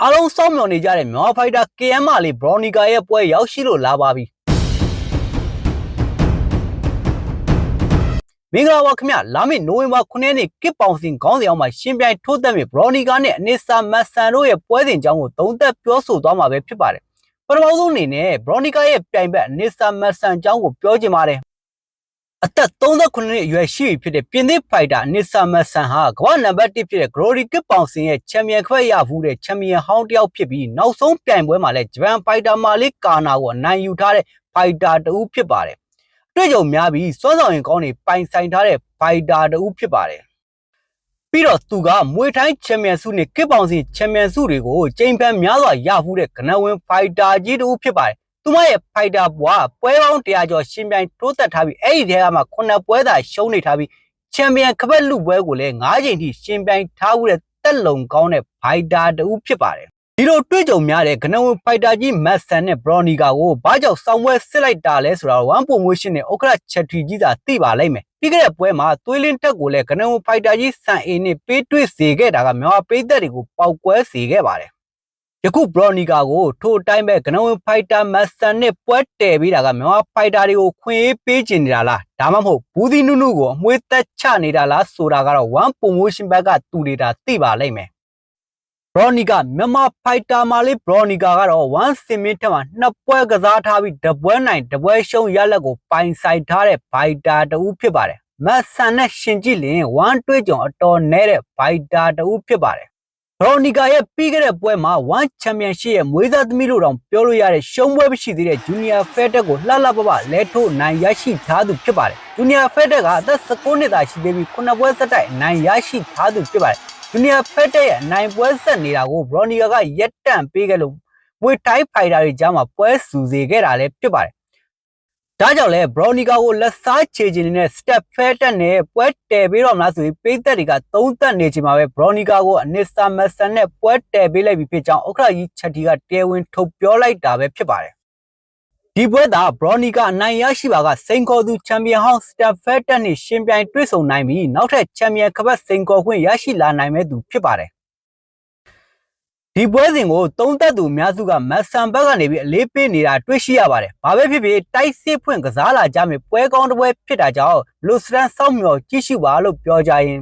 အားလုံးစောင့်မျှော်နေကြတဲ့မြန်မာဖိုက်တာ KM လေး Bronica ရဲ့ပွဲရောက်ရှိလို့လာပါပြီမင်္ဂလာပါခင်ဗျလာမယ့်နိုဝင်ဘာ9ရက်နေ့ကစ်ပေါင်စင်ခေါင်းဆောင်မှာရှင်ပြိုင်ထိုးသက်မြေ Bronica နဲ့အနစ်စာမတ်ဆန်တို့ရဲ့ပွဲစဉ်အကြောင်းကိုသုံးသပ်ပြောဆိုသွားမှာပဲဖြစ်ပါတယ်ပထမဆုံးအနေနဲ့ Bronica ရဲ့ပြိုင်ဘက်အနစ်စာမတ်ဆန်အကြောင်းကိုပြောချင်ပါတယ်အသက်39နှစ်အရွယ်ရှိပြီဖြစ်တဲ့ပြင်သစ်ဖိုက်တာအနစ်စာမတ်ဆန်ဟာကမ္ဘာနံပါတ်1ဖြစ်တဲ့ Glory ကစ်ပေါင်စင်ရဲ့ချန်ပီယံခွဲရဘူးတဲ့ချန်ပီယံဟောင်းတစ်ယောက်ဖြစ်ပြီးနောက်ဆုံးပြိုင်ပွဲမှာလည်းဂျပန်ဖိုက်တာမာလီကာနာကိုအနိုင်ယူထားတဲ့ဖိုက်တာတဦးဖြစ်ပါတယ်တွေ့ကြုံများပြီးစွမ်းဆောင်ရင်ကောင်းနေပိုင်ဆိုင်ထားတဲ့ဖိုက်တာတဦးဖြစ်ပါတယ်ပြီးတော့သူကမွေထိုင်းချန်ပီယံဆုနဲ့ကစ်ပေါင်စင်ချန်ပီယံဆုတွေကိုချိန်ဖန်များစွာရဖူးတဲ့ကနဝင်ဖိုက်တာကြီးတဦးဖြစ်ပါတယ်သူမရဲ့ဖိုက်တာဘွားပွဲပေါင်း100ကျော်ရှင်ပြိုင်တိုးသက်ထားပြီးအဲ့ဒီထဲမှာ9ပွဲသာရှုံးနေထားပြီးချန်ပီယံကပတ်လူပွဲကိုလည်း9ချိန်ထိရှင်ပြိုင်ထားမှုတဲ့တက်လုံကောင်းတဲ့ဖိုက်တာတဦးဖြစ်ပါတယ်ဒီလိုတွေ့ကြုံများတဲ့ကနဝင်ဖိုက်တာကြီးမတ်ဆန်နဲ့ Bronica ကိုဘာကြောင့်စောင်းပွဲစစ်လိုက်တာလဲဆိုတော့ One Promotion နဲ့ဥက္ကဋ္ဌချက်ထရီကြီးသာသိပါလိမ့်မယ်ပြီးခဲ့တဲ့ပွဲမှာသွေးလင်းတက်ကိုလည်းကနဝင်ဖိုက်တာကြီးစံအေနဲ့ပေးတွေ့စေခဲ့တာကမြန်မာပြည်သက်တွေကိုပေါက်ကွဲစေခဲ့ပါတယ်ယခု Bronica ကိုထိုအတိုင်းပဲကနဝင်ဖိုက်တာမတ်ဆန်နဲ့ပွဲတည်ပြီးတာကမြန်မာဖိုက်တာတွေကိုခွင့်ရေးပေးချင်နေတာလားဒါမှမဟုတ်ဘူးဒီနုနုကိုအမွေသက်ချနေတာလားဆိုတာကတော့ One Promotion ဘက်ကသူတွေဒါသိပါလိမ့်မယ်Bronica မြန်မာဖိုက်တာမာလေး Bronica ကတော့1စင်မင်းထက်မှာ2ပွဲကစားထားပြီးတပွဲနိုင်တပွဲရှုံးရလက်ကိုပိုင်ဆိုင်ထားတဲ့ဖိုက်တာတဦးဖြစ်ပါတယ်မတ်ဆန်နဲ့ရှင်ကြည့်လင်1တွေ့ကြုံအတော်နဲတဲ့ဖိုက်တာတဦးဖြစ်ပါတယ်Bronica ရဲ့ပြီးခဲ့တဲ့ပွဲမှာ1ချန်ပီယံရှစ်ရဲ့မွေးစားသမီးလို့တောင်ပြောလို့ရတဲ့ရှုံးပွဲမရှိသေးတဲ့ Junior Fetek ကိုလှလှပပလဲထိုးနိုင်ရရှိထားသူဖြစ်ပါတယ် Junior Fetek ကအသက်19နှစ်သာရှိသေးပြီး9ပွဲဆက်တိုက်နိုင်ရရှိထားသူဖြစ်ပါတယ်Junior Fetek ရဲ့နိုင်ပွဲဆက်နေတာကို Bronica ကရက်တန့်ပေးခဲ့လို့မွေတိုင်းဖိုက်တာတွေကြားမှာပွဲစုစေခဲ့တာလည်းဖြစ်ပါတယ်ဒါကြောင့်လဲ Bronica ကိုလက်စားချေချင်နေတဲ့ Step Fetek နဲ့ပွဲတည်ပေးတော့မလားဆိုပြီးပေးသက်တွေကသုံးသပ်နေချိန်မှာပဲ Bronica ကိုအနစ်စာမတ်ဆန်နဲ့ပွဲတည်ပေးလိုက်ပြီဖြစ်ကြောင်းဥက္ကဋ္ဌကြီးချက်တီကတရားဝင်ထုတ်ပြောလိုက်တာပဲဖြစ်ပါတယ်ဒီပွဲသာ Bronica အနိုင်ရရှိပါကစိန်ခေါ်သူချန်ပီယံဟောင်း Step Fetek နဲ့ရှင်ပြိုင်တွေ့ဆုံနိုင်ပြီးနောက်ထပ်ချန်ပီယံခပတ်စိန်ခေါ်ခွင့်ရရှိလာနိုင်မဲ့သူဖြစ်ပါတယ်ဒီပွဲစဉ်ကိုသုံးသက်သူအများစုကမတ်ဆန်ဘက်ကနေပြီးအလေးပေးနေတာတွေ့ရှိရပါတယ်။ဘာပဲဖြစ်ဖြစ်တိုက်စစ်ဖွင့်ကစားလာကြမယ်ပွဲကောင်းတစ်ပွဲဖြစ်တာကြောင့်လူစတန်စောင့်မျှော်ကြည့်ရှုပါလို့ပြောကြရင်